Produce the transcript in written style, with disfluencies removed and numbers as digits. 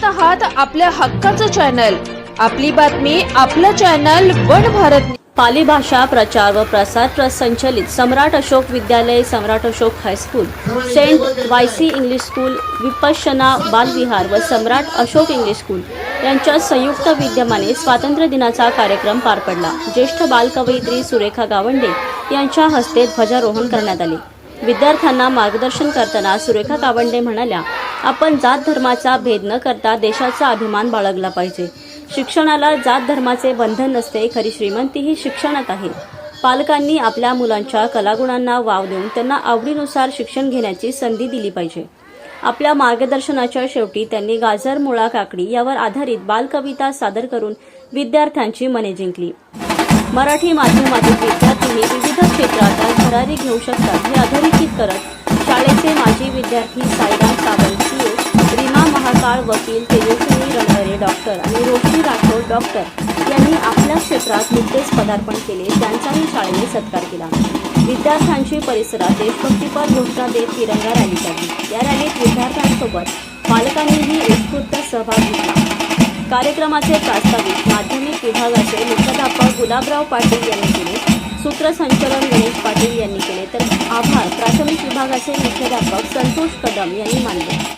आहात आपल्या हक्काचं चॅनल, आपली बातमी आपलं चॅनल वन भारत। पाली भाषा प्रचार व प्रसार ट्रस्ट संचलित Samrat Ashok Vidyalaya, Samrat Ashok high school, saint YC English school, Vipassana Balvihar व सम्राट अशोक इंग्लिश स्कूल यांच्या संयुक्त विद्यमाने स्वातंत्र्य दिनाचा कार्यक्रम पार पडला। ज्येष्ठ बालकवयित्री सुरेखा गावंडे यांच्या हस्ते ध्वजारोहण करण्यात आले। विद्यार्थ्यांना मार्गदर्शन करताना सुरेखा गावंडे म्हणाल्या, आपण जात धर्माचा भेद न करता देशाचा अभिमान बाळगला पाहिजे। शिक्षणाला जात धर्माचे बंधन नसते, खरी श्रीमंती ही शिक्षणात आहे। पालकांनी आपल्या मुलांच्या कलागुणांना वाव देऊन त्यांना आवडीनुसार शिक्षण घेण्याची संधी दिली पाहिजे। आपल्या मार्गदर्शनाच्या शेवटी त्यांनी गाजर, मुळा, काकडी यावर आधारित बालकविता सादर करून विद्यार्थ्यांची मने जिंकली। मराठी माध्यमातील विद्यार्थ्यांनी विविध क्षेत्रात भरारी घेऊ शकतात हे अधोरेखित करत शाळेचे माजी विद्यार्थी साईराम सावंत सीए, रीमा महाकाळ वकील, तेजस्विनी रणहरे डॉक्टर आणि रोशनी राठोड डॉक्टर यांनी आपल्या क्षेत्रात नुकतेच पदार्पण केले, त्यांचाही शाळेने सत्कार केला। विद्यार्थ्यांची परिसरात देशभक्तीपर घोषणा देत तिरंगा रॅली काढली। या रॅलीत विद्यार्थ्यांसोबत पालकांनीही उत्स्फूर्त सहभाग घेतला। कार्यक्रमाचे प्रास्ताविक माध्यमिक विभागाचे मुख्याध्यापक गुलाबराव पाटील यांनी केले। सूत्रसंचलन गणेश पाटील यांनी केले, तर आभार प्राथमिक विभागाचे मुख्याध्यापक संतोष कदम यांनी मानले।